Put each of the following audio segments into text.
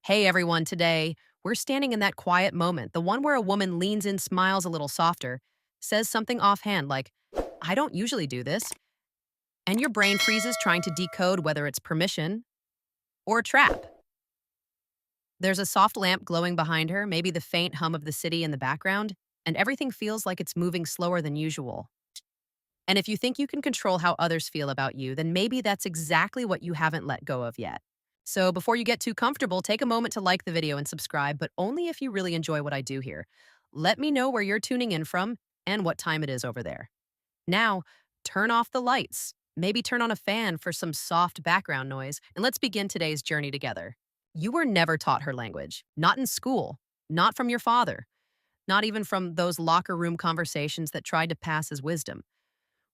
Hey everyone, today we're standing in that quiet moment, the one where a woman leans in, smiles a little softer, says something offhand like, I don't usually do this, and your brain freezes trying to decode whether it's permission or a trap. There's a soft lamp glowing behind her, maybe the faint hum of the city in the background, and everything feels like it's moving slower than usual. And if you think you can control how others feel about you, then maybe that's exactly what you haven't let go of yet. So before you get too comfortable, take a moment to like the video and subscribe, but only if you really enjoy what I do here. Let me know where you're tuning in from and what time it is over there. Now, turn off the lights. Maybe turn on a fan for some soft background noise, and let's begin today's journey together. You were never taught her language, not in school, not from your father, not even from those locker room conversations that tried to pass as wisdom.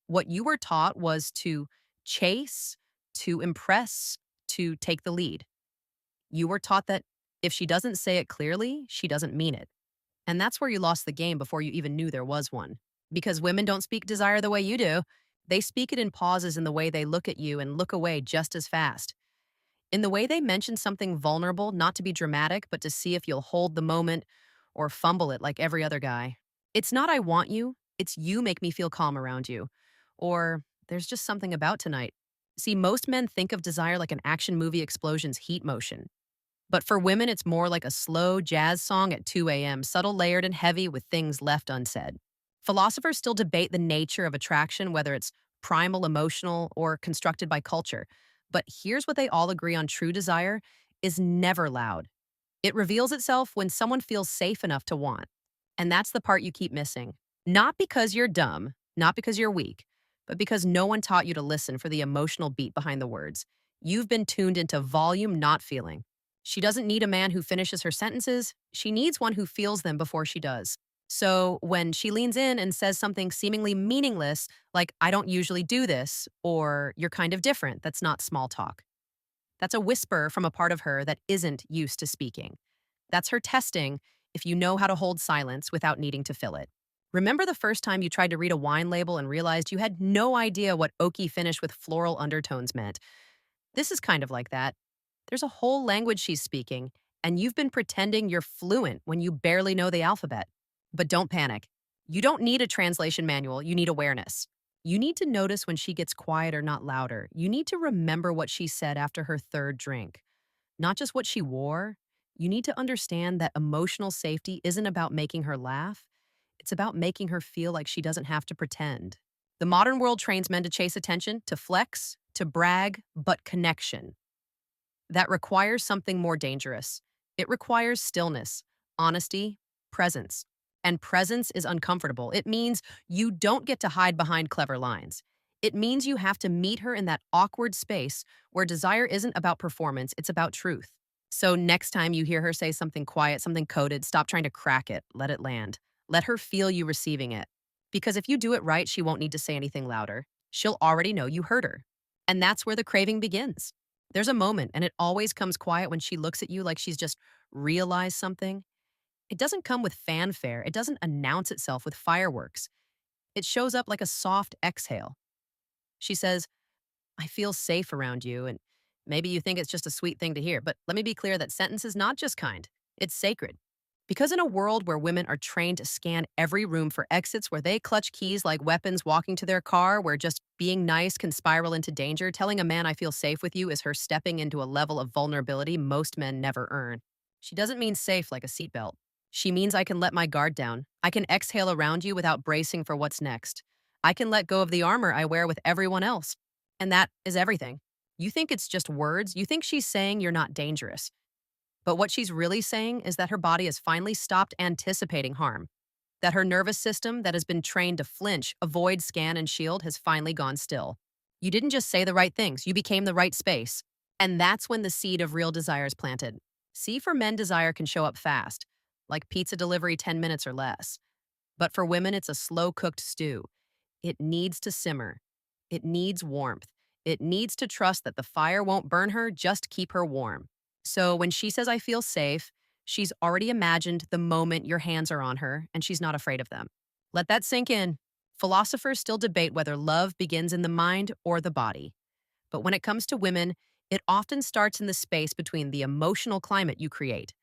What you were taught was to chase, to impress, to take the lead. You were taught that if she doesn't say it clearly, she doesn't mean it. And that's where you lost the game before you even knew there was one. Because women don't speak desire the way you do. They speak it in pauses in the way they look at you and look away just as fast. In the way they mention something vulnerable, not to be dramatic, but to see if you'll hold the moment or fumble it like every other guy. It's not I want you, it's you make me feel calm around you. Or there's just something about tonight. See, most men think of desire like an action movie explosion's heat motion. But for women, it's more like a slow jazz song at 2 a.m., subtle, layered, and heavy with things left unsaid. Philosophers still debate the nature of attraction, whether it's primal, emotional, or constructed by culture. But here's what they all agree on: true desire is never loud. It reveals itself when someone feels safe enough to want. And that's the part you keep missing. Not because you're dumb, not because you're weak, but because no one taught you to listen for the emotional beat behind the words. You've been tuned into volume, not feeling. She doesn't need a man who finishes her sentences. She needs one who feels them before she does. So when she leans in and says something seemingly meaningless, like, I don't usually do this, or you're kind of different, that's not small talk. That's a whisper from a part of her that isn't used to speaking. That's her testing if you know how to hold silence without needing to fill it. Remember the first time you tried to read a wine label and realized you had no idea what oaky finish with floral undertones meant? This is kind of like that. There's a whole language she's speaking, and you've been pretending you're fluent when you barely know the alphabet. But don't panic. You don't need a translation manual, you need awareness. You need to notice when she gets quieter, not louder. You need to remember what she said after her third drink, not just what she wore. You need to understand that emotional safety isn't about making her laugh. It's about making her feel like she doesn't have to pretend. The modern world trains men to chase attention, to flex, to brag, but connection. That requires something more dangerous. It requires stillness, honesty, presence. And presence is uncomfortable. It means you don't get to hide behind clever lines. It means you have to meet her in that awkward space where desire isn't about performance, it's about truth. So next time you hear her say something quiet, something coded, stop trying to crack it. Let it land. Let her feel you receiving it. Because if you do it right, she won't need to say anything louder. She'll already know you heard her. And that's where the craving begins. There's a moment, and it always comes quiet when she looks at you like she's just realized something. It doesn't come with fanfare. It doesn't announce itself with fireworks. It shows up like a soft exhale. She says, I feel safe around you, and maybe you think it's just a sweet thing to hear, but let me be clear that sentence is not just kind, it's sacred. Because in a world where women are trained to scan every room for exits, where they clutch keys like weapons walking to their car, where just being nice can spiral into danger, telling a man I feel safe with you is her stepping into a level of vulnerability most men never earn. She doesn't mean safe like a seatbelt. She means I can let my guard down. I can exhale around you without bracing for what's next. I can let go of the armor I wear with everyone else. And that is everything. You think it's just words. You think she's saying you're not dangerous. But what she's really saying is that her body has finally stopped anticipating harm, that her nervous system that has been trained to flinch, avoid, scan, and shield has finally gone still. You didn't just say the right things, you became the right space. And that's when the seed of real desire is planted. See, for men, desire can show up fast, like pizza delivery 10 minutes or less. But for women, it's a slow-cooked stew. It needs to simmer. It needs warmth. It needs to trust that the fire won't burn her, just keep her warm. So when she says, I feel safe, she's already imagined the moment your hands are on her, and she's not afraid of them. Let that sink in. Philosophers still debate whether love begins in the mind or the body. But when it comes to women, It often starts in the space between the emotional climate you create.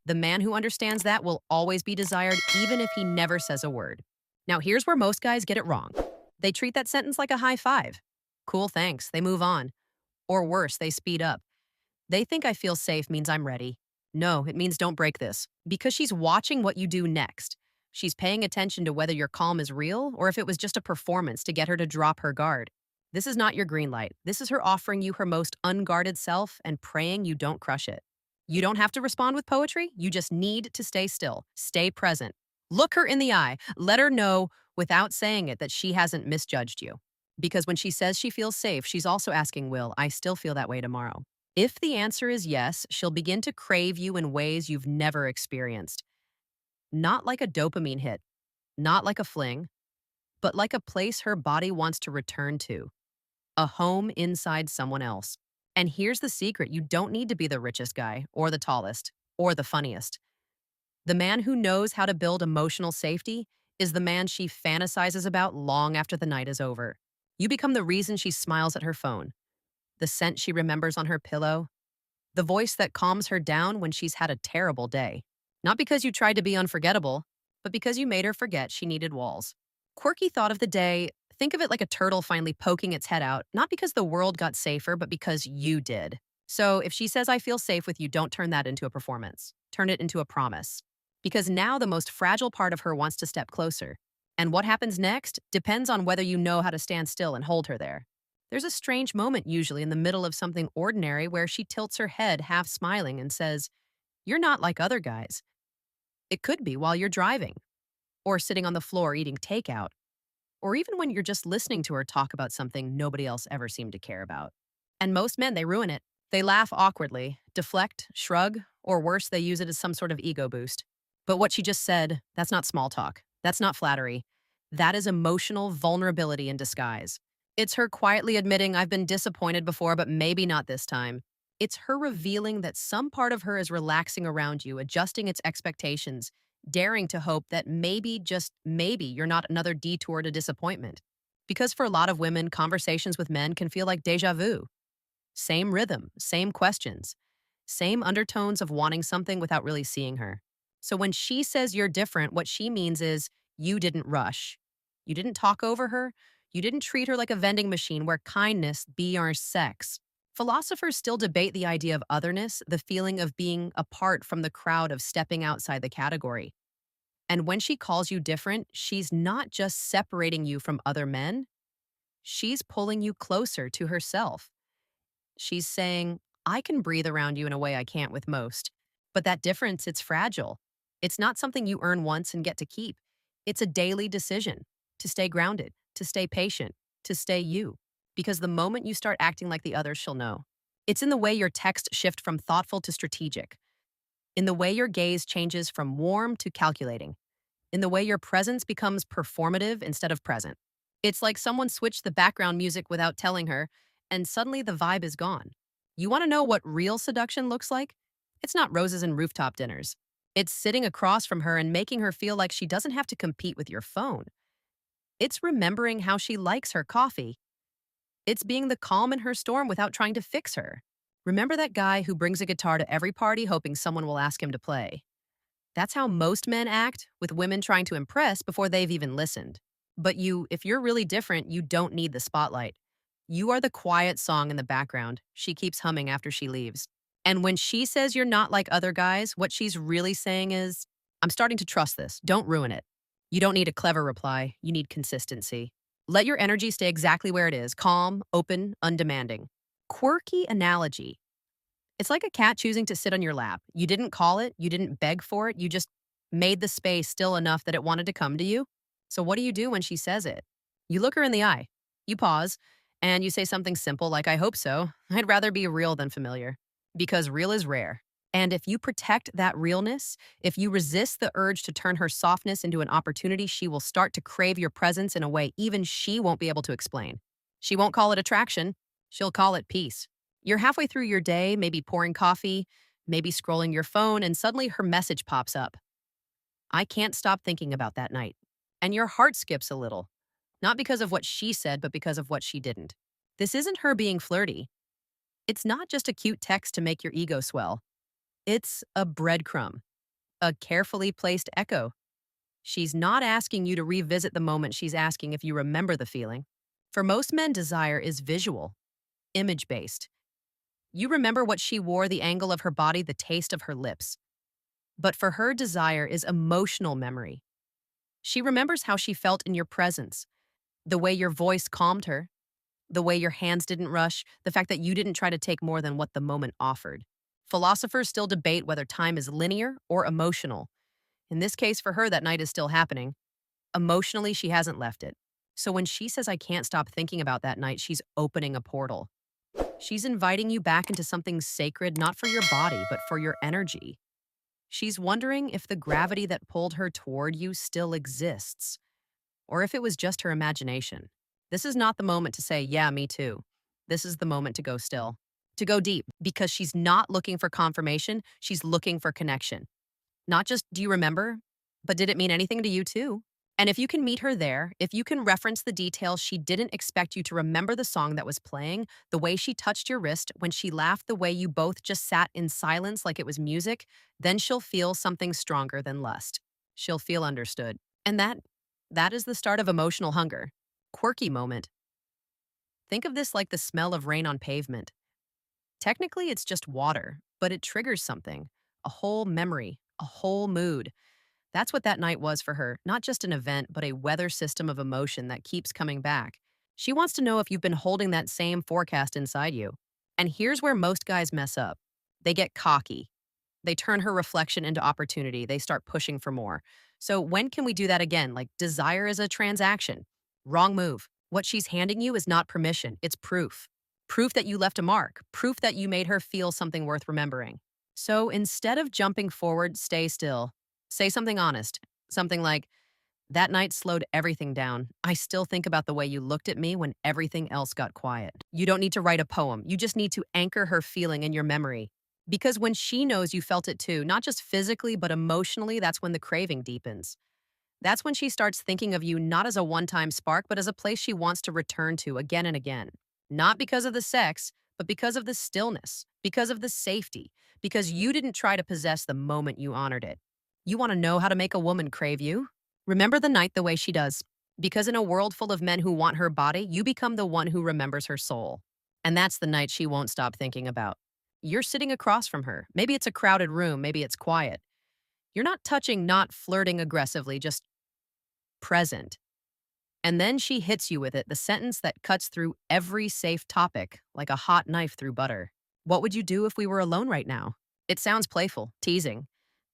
The man who understands that will always be desired, even if he never says a word. Now, here's where most guys get it wrong. They treat that sentence like a high five. Cool, thanks. They move on. Or worse, they speed up. They think I feel safe means I'm ready. No, it means don't break this. Because she's watching what you do next. She's paying attention to whether your calm is real or if it was just a performance to get her to drop her guard. This is not your green light. This is her offering you her most unguarded self and praying you don't crush it. You don't have to respond with poetry. You just need to stay still, stay present. Look her in the eye. Let her know without saying it that she hasn't misjudged you. Because when she says she feels safe, she's also asking, will I still feel that way tomorrow? If the answer is yes, she'll begin to crave you in ways you've never experienced. Not like a dopamine hit, not like a fling, but like a place her body wants to return to, a home inside someone else. And here's the secret: you don't need to be the richest guy, or the tallest, or the funniest. The man who knows how to build emotional safety is the man she fantasizes about long after the night is over. You become the reason she smiles at her phone, the scent she remembers on her pillow, the voice that calms her down when she's had a terrible day. Not because you tried to be unforgettable, but because you made her forget she needed walls. Quirky thought of the day: think of it like a turtle finally poking its head out, not because the world got safer, but because you did. So if she says, I feel safe with you, don't turn that into a performance. Turn it into a promise. Because now the most fragile part of her wants to step closer. And what happens next depends on whether you know how to stand still and hold her there. There's a strange moment usually in the middle of something ordinary where she tilts her head half smiling and says, you're not like other guys. It could be while you're driving, or sitting on the floor eating takeout, or even when you're just listening to her talk about something nobody else ever seemed to care about. And most men, they ruin it. They laugh awkwardly, deflect, shrug, or worse, they use it as some sort of ego boost. But what she just said, that's not small talk. That's not flattery. That is emotional vulnerability in disguise. It's her quietly admitting, I've been disappointed before, but maybe not this time. It's her revealing that some part of her is relaxing around you, adjusting its expectations, daring to hope that maybe, just maybe, you're not another detour to disappointment. Because for a lot of women, conversations with men can feel like deja vu. Same rhythm, same questions, same undertones of wanting something without really seeing her. So when she says you're different, what she means is you didn't rush. You didn't talk over her. You didn't treat her like a vending machine where kindness be our sex. Philosophers still debate the idea of otherness, the feeling of being apart from the crowd, of stepping outside the category. And when she calls you different, she's not just separating you from other men, she's pulling you closer to herself. She's saying, I can breathe around you in a way I can't with most. But that difference, it's fragile. It's not something you earn once and get to keep. It's a daily decision to stay grounded, to stay patient, to stay you. Because the moment you start acting like the others, she'll know. It's in the way your texts shift from thoughtful to strategic, in the way your gaze changes from warm to calculating, in the way your presence becomes performative instead of present. It's like someone switched the background music without telling her, and suddenly the vibe is gone. You want to know what real seduction looks like? It's not roses and rooftop dinners. It's sitting across from her and making her feel like she doesn't have to compete with your phone. It's remembering how she likes her coffee. It's being the calm in her storm without trying to fix her. Remember that guy who brings a guitar to every party hoping someone will ask him to play? That's how most men act with women trying to impress before they've even listened. But you, if you're really different, you don't need the spotlight. You are the quiet song in the background she keeps humming after she leaves. And when she says you're not like other guys, what she's really saying is, I'm starting to trust this. Don't ruin it. You don't need a clever reply. You need consistency. Let your energy stay exactly where it is: calm, open, undemanding. Quirky analogy. It's like a cat choosing to sit on your lap. You didn't call it, you didn't beg for it, you just made the space still enough that it wanted to come to you. So what do you do when she says it? You look her in the eye, you pause, and you say something simple like, I hope so. I'd rather be real than familiar. Because real is rare. And if you protect that realness, if you resist the urge to turn her softness into an opportunity, she will start to crave your presence in a way even she won't be able to explain. She won't call it attraction, she'll call it peace. You're halfway through your day, maybe pouring coffee, maybe scrolling your phone, and suddenly her message pops up. I can't stop thinking about that night. And your heart skips a little, not because of what she said, but because of what she didn't. This isn't her being flirty. It's not just a cute text to make your ego swell. It's a breadcrumb, a carefully placed echo. She's not asking you to revisit the moment, she's asking if you remember the feeling. For most men, desire is visual, image based. You remember what she wore, the angle of her body, the taste of her lips. But for her, desire is emotional memory. She remembers how she felt in your presence, the way your voice calmed her, the way your hands didn't rush, the fact that you didn't try to take more than what the moment offered. Philosophers still debate whether time is linear or emotional. In this case, for her, that night is still happening. Emotionally, she hasn't left it. So when she says, I can't stop thinking about that night, she's opening a portal. She's inviting you back into something sacred, not for your body, but for your energy. She's wondering if the gravity that pulled her toward you still exists, or if it was just her imagination. This is not the moment to say, yeah, me too. This is the moment to go still, to go deep, because she's not looking for confirmation, she's looking for connection. Not just, do you remember? But did it mean anything to you too? And if you can meet her there, if you can reference the details, she didn't expect you to remember the song that was playing, the way she touched your wrist, when she laughed, the way you both just sat in silence like it was music, then she'll feel something stronger than lust. She'll feel understood. And that is the start of emotional hunger. Quirky moment. Think of this like the smell of rain on pavement. Technically, it's just water, but it triggers something, a whole memory, a whole mood. That's what that night was for her, not just an event, but a weather system of emotion that keeps coming back. She wants to know if you've been holding that same forecast inside you. And here's where most guys mess up. They get cocky. They turn her reflection into opportunity. They start pushing for more. So when can we do that again? Like, desire is a transaction. Wrong move. What she's handing you is not permission, it's proof. Proof that you left a mark, proof that you made her feel something worth remembering. So instead of jumping forward, stay still. Say something honest. Something like, that night slowed everything down. I still think about the way you looked at me when everything else got quiet. You don't need to write a poem. You just need to anchor her feeling in your memory. Because when she knows you felt it too, not just physically, but emotionally, that's when the craving deepens. That's when she starts thinking of you not as a one-time spark, but as a place she wants to return to again and again. Not because of the sex, but because of the stillness, because of the safety, because you didn't try to possess the moment you honored it. You want to know how to make a woman crave you? Remember the night the way she does. Because in a world full of men who want her body, you become the one who remembers her soul. And that's the night she won't stop thinking about. You're sitting across from her. Maybe it's a crowded room, maybe it's quiet. You're not touching, not flirting aggressively, just present. And then she hits you with it, the sentence that cuts through every safe topic, like a hot knife through butter. What would you do if we were alone right now? It sounds playful, teasing,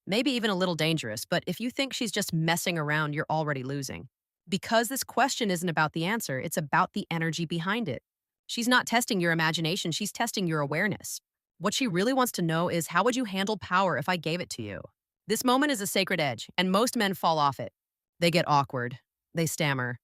maybe even a little dangerous, but if you think she's just messing around, you're already losing. Because this question isn't about the answer, it's about the energy behind it. She's not testing your imagination, she's testing your awareness. What she really wants to know is, how would you handle power if I gave it to you? This moment is a sacred edge, and most men fall off it. They get awkward, they stammer,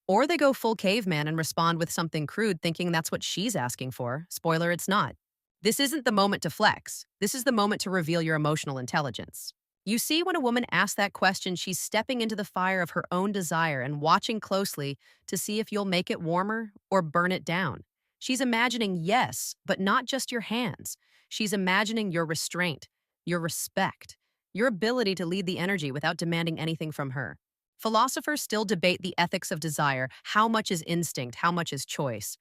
or they go full caveman and respond with something crude, thinking that's what she's asking for. Spoiler, it's not. This isn't the moment to flex. This is the moment to reveal your emotional intelligence. You see, when a woman asks that question, she's stepping into the fire of her own desire and watching closely to see if you'll make it warmer or burn it down. She's imagining yes, but not just your hands. She's imagining your restraint, your respect, your ability to lead the energy without demanding anything from her. Philosophers still debate the ethics of desire. How much is instinct? How much is choice?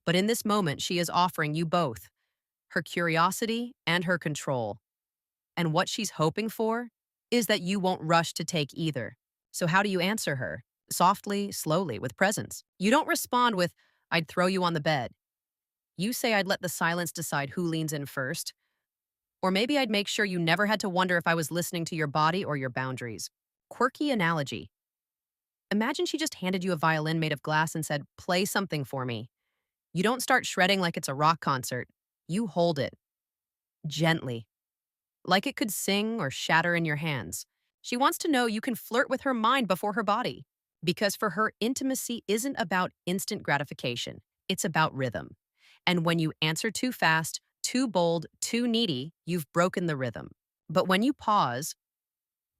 But in this moment, she is offering you both, her curiosity and her control. And what she's hoping for is that you won't rush to take either. So how do you answer her? Softly, slowly, with presence. You don't respond with, I'd throw you on the bed. You say, I'd let the silence decide who leans in first. Or maybe I'd make sure you never had to wonder if I was listening to your body or your boundaries. Quirky analogy. Imagine she just handed you a violin made of glass and said, play something for me. You don't start shredding like it's a rock concert. You hold it. Gently. Like it could sing or shatter in your hands. She wants to know you can flirt with her mind before her body. Because for her, intimacy isn't about instant gratification. It's about rhythm. And when you answer too fast, too bold, too needy, you've broken the rhythm. But when you pause,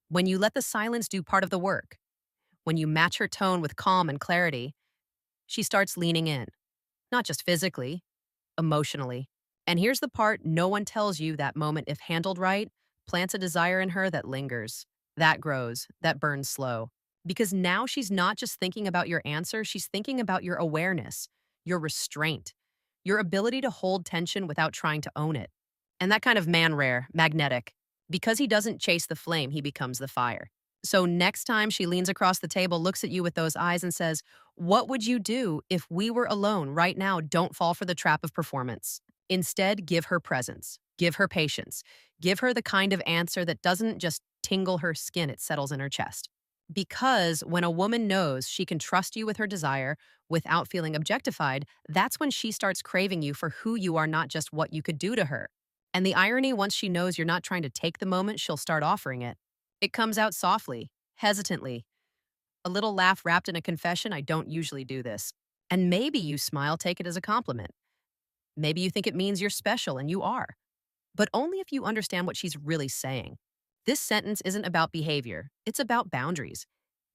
when you let the silence do part of the work, when you match her tone with calm and clarity, she starts leaning in. Not just physically, emotionally. And here's the part no one tells you: that moment, if handled right, plants a desire in her that lingers, that grows, that burns slow. Because now she's not just thinking about your answer, she's thinking about your awareness, your restraint, your ability to hold tension without trying to own it. And that kind of man rare, magnetic. Because he doesn't chase the flame, he becomes the fire. So next time she leans across the table, looks at you with those eyes, and says, "What would you do if we were alone right now?" Don't fall for the trap of performance. Instead, give her presence, give her patience, give her the kind of answer that doesn't just tingle her skin, it settles in her chest. Because when a woman knows she can trust you with her desire without feeling objectified, that's when she starts craving you for who you are, not just what you could do to her. And the irony, once she knows you're not trying to take the moment, she'll start offering it. It comes out softly, hesitantly, a little laugh wrapped in a confession: "I don't usually do this." And maybe you smile, take it as a compliment. Maybe you think it means you're special, and you are, but only if you understand what she's really saying. This sentence isn't about behavior, it's about boundaries.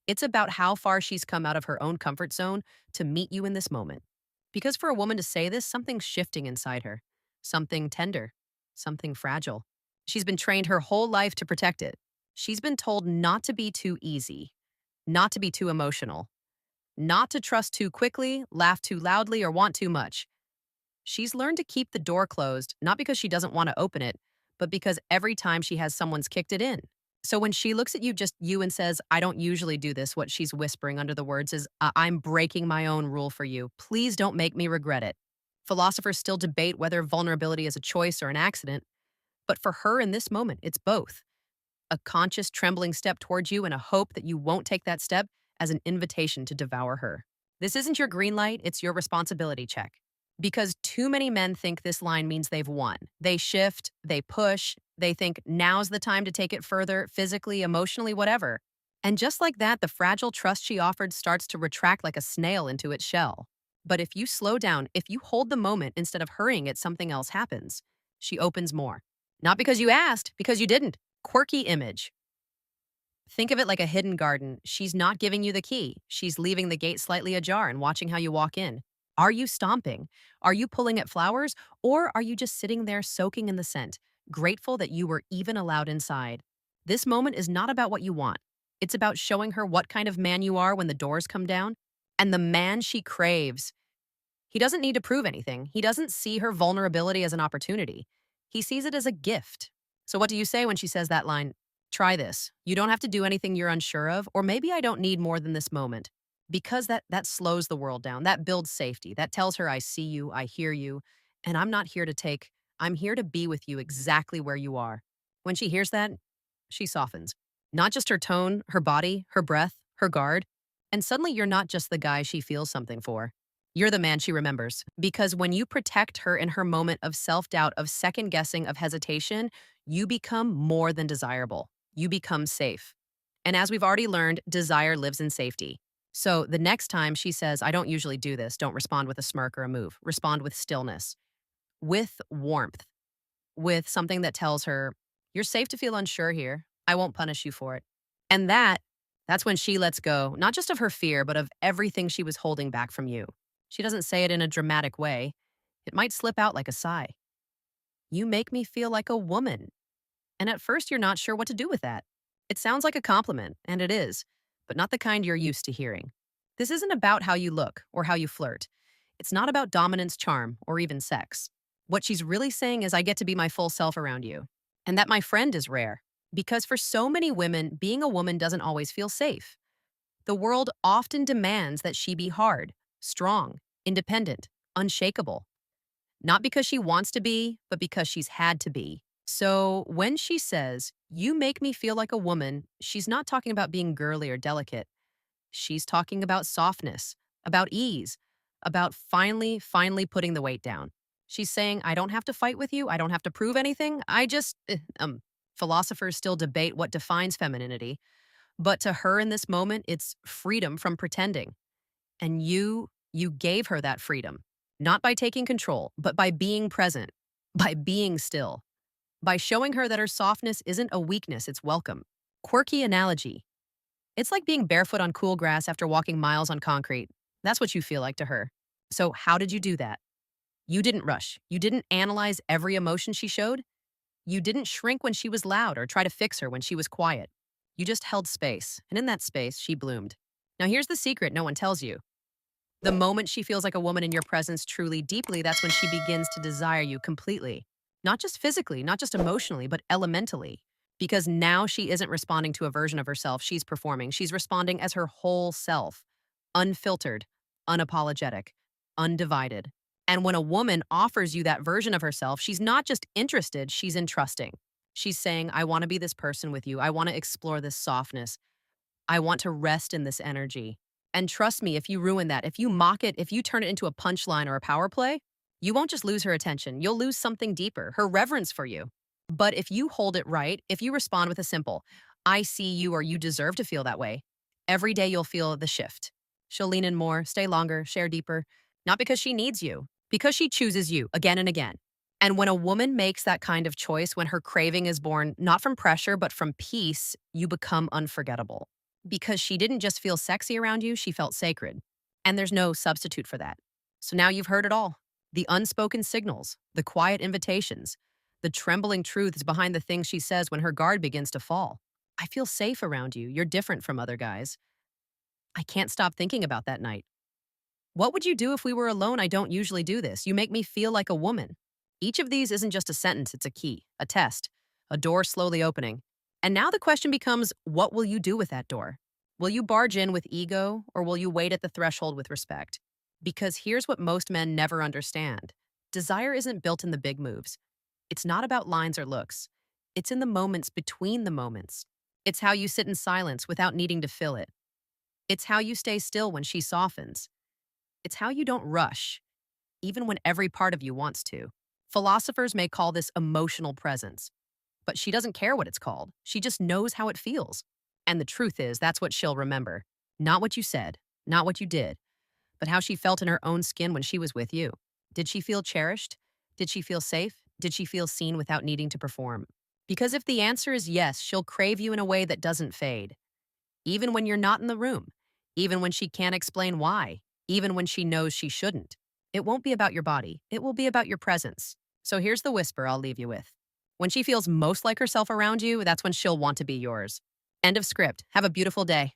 It's about how far she's come out of her own comfort zone to meet you in this moment. Because for a woman to say this, something's shifting inside her, something tender, something fragile. She's been trained her whole life to protect it. She's been told not to be too easy, not to be too emotional, not to trust too quickly, laugh too loudly, or want too much. She's learned to keep the door closed, not because she doesn't want to open it, but because every time she has, someone's kicked it in. So when she looks at you, just you, and says, "I don't usually do this," what she's whispering under the words is, "I'm breaking my own rule for you. Please don't make me regret it." Philosophers still debate whether vulnerability is a choice or an accident, but for her in this moment, it's both: a conscious, trembling step towards you and a hope that you won't take that step as an invitation to devour her. This isn't your green light, it's your responsibility check. Because too many men think this line means they've won. They shift, they push, they think now's the time to take it further, physically, emotionally, whatever. And just like that, the fragile trust she offered starts to retract like a snail into its shell. But if you slow down, if you hold the moment instead of hurrying it, something else happens. She opens more. Not because you asked, because you didn't. Quirky image. Think of it like a hidden garden. She's not giving you the key. She's leaving the gate slightly ajar and watching how you walk in. Are you stomping? Are you pulling at flowers? Or are you just sitting there soaking in the scent, grateful that you were even allowed inside? This moment is not about what you want. It's about showing her what kind of man you are when the doors come down, and the man she craves. He doesn't need to prove anything. He doesn't see her vulnerability as an opportunity. He sees it as a gift. So what do you say when she says that line? "Try this. You don't have to do anything you're unsure of, or maybe I don't need more than this moment." Because that slows the world down. That builds safety. That tells her, "I see you, I hear you, and I'm not here to take, I'm here to be with you exactly where you are." When she hears that, she softens. Not just her tone, her body, her breath, her guard. And suddenly you're not just the guy she feels something for. You're the man she remembers. Because when you protect her in her moment of self-doubt, of second guessing, of hesitation, you become more than desirable. You become safe. And as we've already learned, desire lives in safety. So the next time she says, "I don't usually do this," don't respond with a smirk or a move. Respond with stillness, with warmth, with something that tells her, "You're safe to feel unsure here. I won't punish you for it." And that's when she lets go, not just of her fear, but of everything she was holding back from you. She doesn't say it in a dramatic way. It might slip out like a sigh. "You make me feel like a woman." And at first, you're not sure what to do with that. It sounds like a compliment, and it is, but not the kind you're used to hearing. This isn't about how you look or how you flirt. It's not about dominance, charm, or even sex. What she's really saying is, "I get to be my full self around you." And that, my friend, is rare. Because for so many women, being a woman doesn't always feel safe. The world often demands that she be hard, strong, independent, unshakable. Not because she wants to be, but because she's had to be. So when she says, "You make me feel like a woman," she's not talking about being girly or delicate. She's talking about softness, about ease, about finally putting the weight down. She's saying, "I don't have to fight with you. I don't have to prove anything. I just, philosophers still debate what defines femininity. But to her in this moment, it's freedom from pretending. And you gave her that freedom, not by taking control, but by being present, by being still, by showing her that her softness isn't a weakness, it's welcome. Quirky analogy. It's like being barefoot on cool grass after walking miles on concrete. That's what you feel like to her. So how did you do that? You didn't rush. You didn't analyze every emotion she showed. You didn't shrink when she was loud or try to fix her when she was quiet. You just held space, and in that space, she bloomed. Now, here's the secret no one tells you. The moment she feels like a woman in your presence truly deeply, that's when she begins to desire you completely. Not just physically, not just emotionally, but elementally. Because now she isn't responding to a version of herself she's performing. She's responding as her whole self, unfiltered, unapologetic, undivided. And when a woman offers you that version of herself, she's not just interested, she's entrusting. She's saying, I want to be this person with you. I want to explore this softness. I want to rest in this energy. And trust me, if you ruin that, if you mock it, if you turn it into a punchline or a power play, you won't just lose her attention. You'll lose something deeper, her reverence for you. But if you hold it right, if you respond with a simple, I see you or you deserve to feel that way, every day you'll feel the shift. She'll lean in more, stay longer, share deeper, not because she needs you, because she chooses you again and again. And when a woman makes that kind of choice, when her craving is born not from pressure, but from peace, you become unforgettable. Because she didn't just feel sexy around you, she felt sacred. And there's no substitute for that. So now you've heard it all. The unspoken signals, the quiet invitations, the trembling truths behind the things she says when her guard begins to fall. I feel safe around you. You're different from other guys. I can't stop thinking about that night. What would you do if we were alone? I don't usually do this. You make me feel like a woman. Each of these isn't just a sentence, it's a key, a test, a door slowly opening. And now the question becomes, what will you do with that door? Will you barge in with ego, or will you wait at the threshold with respect? Because here's what most men never understand. Desire isn't built in the big moves. It's not about lines or looks. It's in the moments between the moments. It's how you sit in silence without needing to fill it. It's how you stay still when she softens. It's how you don't rush, even when every part of you wants to. Philosophers may call this emotional presence, but she doesn't care what it's called. She just knows how it feels. And the truth is, that's what she'll remember. Not what you said, not what you did, but how she felt in her own skin when she was with you. Did she feel cherished? Did she feel safe? Did she feel seen without needing to perform? Because if the answer is yes, she'll crave you in a way that doesn't fade. Even when you're not in the room, even when she can't explain why, even when she knows she shouldn't. It won't be about your body. It will be about your presence. So here's the whisper I'll leave you with. When she feels most like herself around you, that's when she'll want to be yours. End of script. Have a beautiful day.